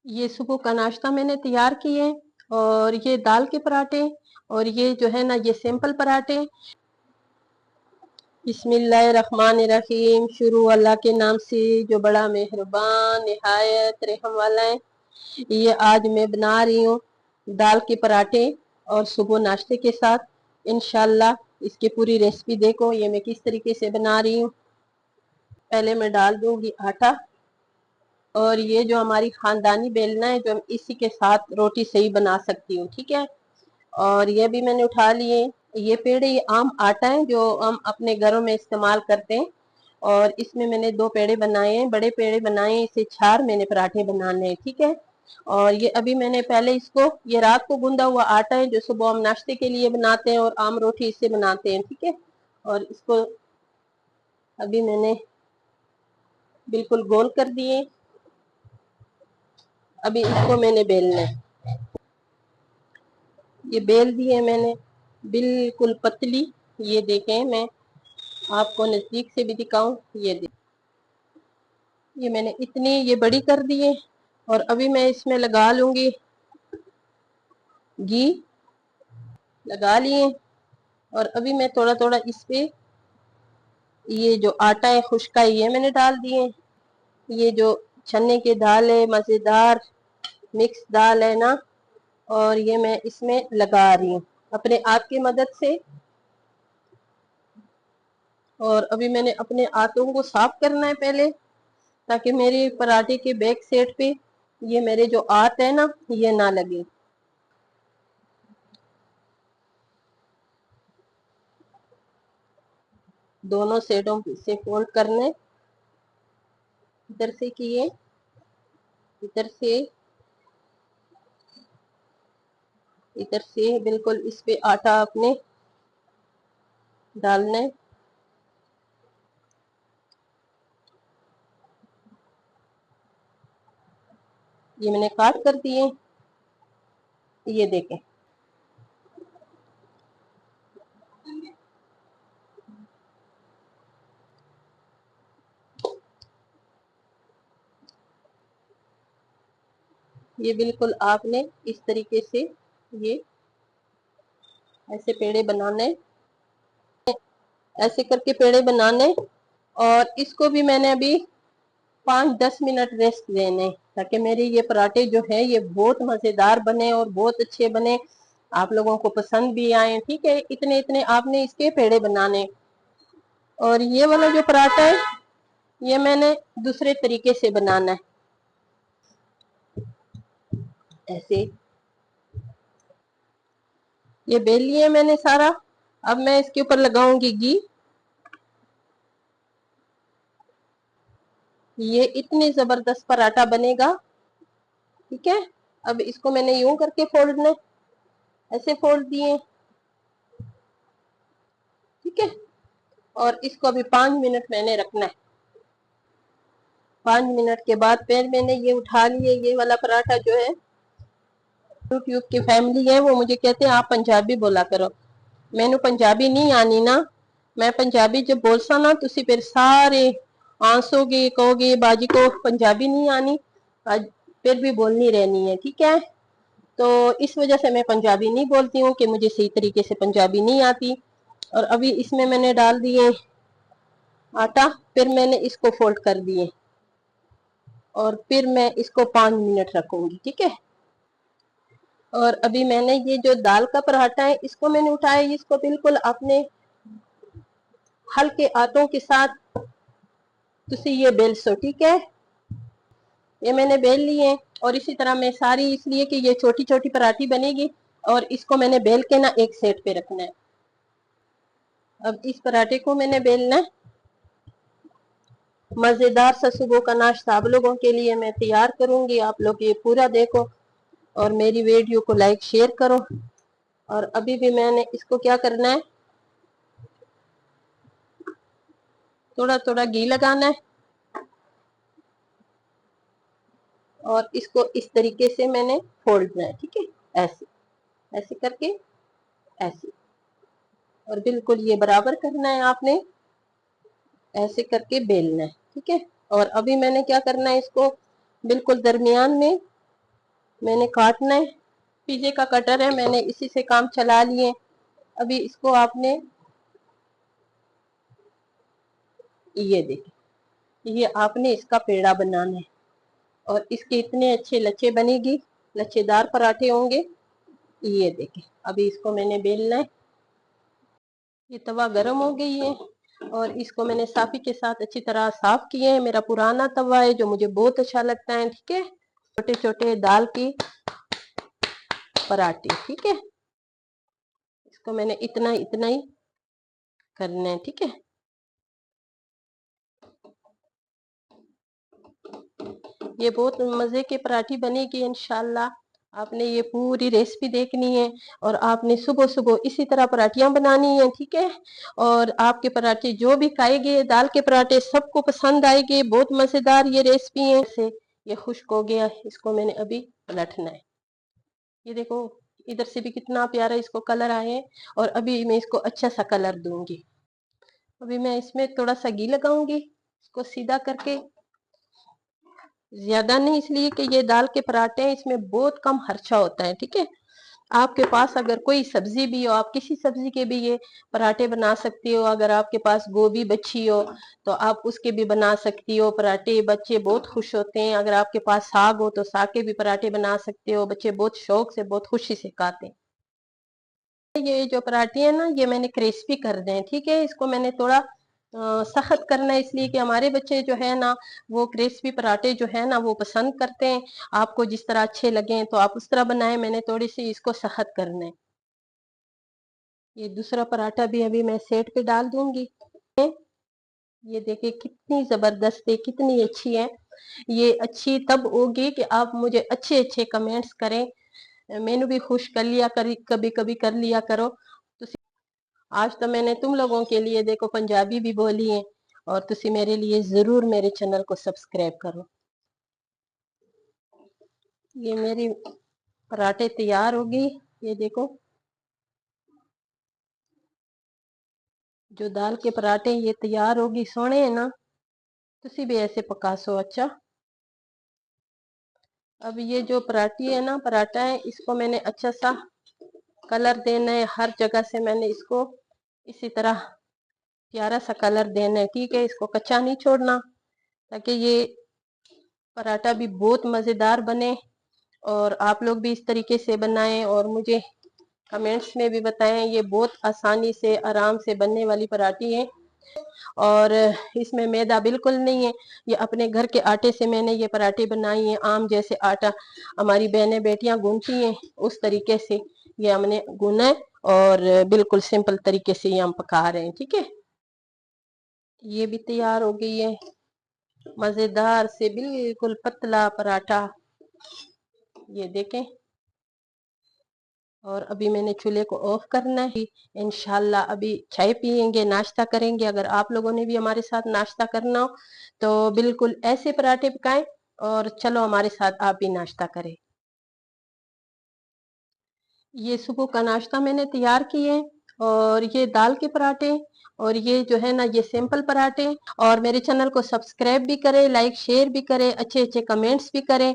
ये सुबह का नाश्ता मैंने तैयार किए और ये दाल के पराठे और ये जो है ना ये सिंपल पराठे। बिस्मिल्लाहिर्रहमानिर्रहीम। शुरू अल्लाह के नाम से जो बड़ा मेहरबान निहायत रहम वाला है। ये आज मैं बना रही हूँ दाल के पराठे और सुबह नाश्ते के साथ इंशाल्लाह। इसकी पूरी रेसिपी देखो ये मैं किस तरीके से बना रही हूँ। पहले मैं डाल दूंगी आटा और ये जो हमारी खानदानी बेलना है जो हम इसी के साथ रोटी सही बना सकती हूँ, ठीक है। और ये भी मैंने उठा लिए। ये पेड़े ये आम आटा है जो हम अपने घरों में इस्तेमाल करते हैं और इसमें मैंने 2 पेड़े बनाए हैं, बड़े पेड़े बनाए हैं। इसे 4 मैंने पराठे बनाने हैं, ठीक है। और ये अभी मैंने पहले इसको ये रात को गूंदा हुआ आटा है जो सुबह हम नाश्ते के लिए बनाते हैं और आम रोटी इससे बनाते हैं, ठीक है। और इसको अभी मैंने बिल्कुल गोल कर दिए। अभी इसको मैंने बेलना है। ये बेल दी है मैंने बिल्कुल पतली। ये देखें, मैं आपको नजदीक से भी दिखाऊं। ये मैंने इतनी ये बड़ी कर दी है और अभी मैं इसमें लगा लूंगी घी। लगा लिए और अभी मैं थोड़ा थोड़ा इस पे ये जो आटा है खुश्का ये मैंने डाल दिए। ये जो चने की दाल है मजेदार मिक्स दाल है ना, और ये मैं इसमें लगा रही हूँ अपने हाथ की मदद से। और अभी मैंने अपने हाथों को साफ करना है पहले, ताकि मेरे पराठे के बैक साइड पे ये मेरे जो हाथ है ना ये ना लगे। दोनों साइडों से फोल्ड करने, इधर से किए, इधर से, इधर से बिल्कुल इस पे आटा अपने डालना है। ये मैंने काट कर दिए। ये देखें, ये बिल्कुल आपने इस तरीके से ये ऐसे पेड़े बनाने, ऐसे करके पेड़े बनाने। और इसको भी मैंने अभी 5-10 मिनट रेस्ट देने, ताकि मेरे ये पराठे जो है ये बहुत मजेदार बने और बहुत अच्छे बने, आप लोगों को पसंद भी आए, ठीक है। इतने इतने आपने इसके पेड़े बनाने। और ये वाला जो पराठा है ये मैंने दूसरे तरीके से बनाना है। ऐसे ये बेल लिया मैंने सारा। अब मैं इसके ऊपर लगाऊंगी घी। ये इतनी जबरदस्त पराठा बनेगा, ठीक है। अब इसको मैंने यूं करके फोल्डना है, ऐसे फोल्ड दिए, ठीक है। और इसको अभी 5 मिनट मैंने रखना है। 5 मिनट के बाद फिर मैंने ये उठा लिए। ये वाला पराठा जो है यूट्यूब की फैमिली है वो मुझे कहते हैं आप पंजाबी बोला करो। मैनू पंजाबी नहीं आनी ना। मैं पंजाबी जब बोलसा ना तुसी फिर सारे आंसोगे, कहोगे बाजी को पंजाबी नहीं आनी, फिर भी बोलनी रहनी है, ठीक है। तो इस वजह से मैं पंजाबी नहीं बोलती हूँ कि मुझे सही तरीके से पंजाबी नहीं आती। और अभी इसमें मैंने डाल दिए आटा, फिर मैंने इसको फोल्ड कर दिए और फिर मैं इसको 5 मिनट रखूंगी, ठीक है। और अभी मैंने ये जो दाल का पराठा है इसको मैंने उठाया, इसको बिल्कुल अपने हल्के हाथों के साथ तुसी ये बेल सो, ठीक है। ये मैंने बेल ली है और इसी तरह मैं सारी, इसलिए कि ये छोटी छोटी पराठी बनेगी और इसको मैंने बेल के ना एक सेट पे रखना है। अब इस पराठे को मैंने बेलना है। मजेदार सा सुबह का नाश्ता आप लोगों के लिए मैं तैयार करूंगी। आप लोग ये पूरा देखो और मेरी वीडियो को लाइक शेयर करो। और अभी भी मैंने इसको क्या करना है, थोड़ा थोड़ा घी लगाना है और इसको इस तरीके से मैंने फोल्डना है, ठीक है। ऐसे ऐसे करके, ऐसे, और बिल्कुल ये बराबर करना है आपने, ऐसे करके बेलना है, ठीक है। और अभी मैंने क्या करना है, इसको बिल्कुल दरमियान में میں نے کاٹنا ہے، پیزے کا کٹر ہے، میں نے اسی سے کام چلا لیے۔ ابھی اس کو آپ نے یہ دیکھیں، یہ آپ نے اس کا پیڑا بنانا ہے اور اس کے اتنے اچھے لچے بنے گی، لچے دار پراٹھے ہوں گے۔ یہ دیکھیں، ابھی اس کو میں نے بیلنا ہے۔ یہ توا گرم ہو گئی ہے اور اس کو میں نے صافی کے ساتھ اچھی طرح صاف کیے ہیں۔ میرا پرانا توا ہے جو مجھے بہت اچھا لگتا ہے، ٹھیک ہے۔ چھوٹے چھوٹے دال کی پراٹھے، ٹھیک ہے۔ اس کو میں نے اتنا ہی کرنا ہے، ٹھیک ہے۔ یہ بہت مزے کے پراٹھی بنے گی انشاءاللہ۔ آپ نے یہ پوری ریسپی دیکھنی ہے اور آپ نے صبح صبح اسی طرح پراٹھیاں بنانی ہیں، ٹھیک ہے۔ اور آپ کے پراٹھے جو بھی کھائے گے، دال کے پراٹھے سب کو پسند آئے گے، بہت مزیدار یہ ریسپی ہے۔ یہ خشک ہو گیا، اس کو میں نے ابھی پلٹنا ہے۔ یہ دیکھو ادھر سے بھی کتنا پیارا اس کو کلر آئے، اور ابھی میں اس کو اچھا سا کلر دوں گی۔ ابھی میں اس میں تھوڑا سا گھی لگاؤں گی، اس کو سیدھا کر کے، زیادہ نہیں، اس لیے کہ یہ دال کے پراٹھے ہیں، اس میں بہت کم خرچہ ہوتا ہے، ٹھیک ہے۔ آپ کے پاس اگر کوئی سبزی بھی ہو، آپ کسی سبزی کے بھی یہ پراٹھے بنا سکتی ہو۔ اگر آپ کے پاس گوبھی بچی ہو تو آپ اس کے بھی بنا سکتی ہو پراٹھے، بچے بہت خوش ہوتے ہیں۔ اگر آپ کے پاس ساگ ہو تو ساگ کے بھی پراٹھے بنا سکتے ہو، بچے بہت شوق سے، بہت خوشی سے کھاتے ہیں۔ یہ جو پراٹھے ہیں نا، یہ میں نے کرسپی کر دیں، ٹھیک ہے۔ اس کو میں نے تھوڑا سخت کرنا ہے، اس لیے کہ ہمارے بچے جو ہے نا وہ کرسپی پراٹھے جو ہے نا وہ پسند کرتے ہیں۔ آپ کو جس طرح اچھے لگیں تو آپ اس طرح بنائیں، میں نے تھوڑی سی اس کو سخت کرنا ہے۔ یہ دوسرا پراٹھا بھی ابھی میں سیٹ پہ ڈال دوں گی۔ یہ دیکھیں کتنی زبردست ہے، کتنی اچھی ہے۔ یہ اچھی تب ہوگی کہ آپ مجھے اچھے اچھے کمنٹس کریں۔ میں نے بھی خوش کر لیا، کبھی کبھی کر لیا کرو۔ آج تو میں نے تم لوگوں کے لیے دیکھو پنجابی بھی بولی ہے، اور تسی میرے لیے ضرور میرے چینل کو سبسکرائب کرو۔ یہ میری پراٹھے تیار ہوگی، یہ دیکھو جو دال کے پراٹھے یہ تیار ہوگی، سونے ہیں نا، تسی بھی ایسے پکا سو۔ اچھا، اب یہ جو پراٹھی ہے نا، پراٹھا ہے، اس کو میں نے اچھا سا کلر دینا ہے۔ ہر جگہ سے میں نے اس کو اسی طرح پیارا سا کلر دینا ہے، ٹھیک ہے۔ اس کو کچا نہیں چھوڑنا، تاکہ یہ پراٹھا بھی بہت مزیدار بنے، اور آپ لوگ بھی اس طریقے سے بنائیں اور مجھے کمنٹس میں بھی بتائیں۔ یہ بہت آسانی سے، آرام سے بننے والی پراٹھی ہے، اور اس میں میدا بالکل نہیں ہے۔ یہ اپنے گھر کے آٹے سے میں نے یہ پراٹھے بنائی ہیں، عام جیسے آٹا ہماری بہنیں بیٹیاں گونتی ہیں اس طریقے سے یہ ہم نے گونا ہے، اور بالکل سمپل طریقے سے یہ ہم پکا رہے ہیں، ٹھیک ہے۔ یہ بھی تیار ہو گئی ہے، مزیدار سے بالکل پتلا پراٹھا، یہ دیکھیں۔ اور ابھی میں نے چولہے کو آف کرنا ہے۔ انشاءاللہ ابھی چائے پیئیں گے، ناشتہ کریں گے۔ اگر آپ لوگوں نے بھی ہمارے ساتھ ناشتہ کرنا ہو تو بالکل ایسے پراٹھے پکائیں، اور چلو ہمارے ساتھ آپ بھی ناشتہ کریں۔ یہ صبح کا ناشتہ میں نے تیار کیے، اور یہ دال کے پراٹھے، اور یہ جو ہے نا یہ سمپل پراٹھے۔ اور میرے چینل کو سبسکرائب بھی کریں، لائک شیئر بھی کریں، اچھے اچھے کمنٹس بھی کریں۔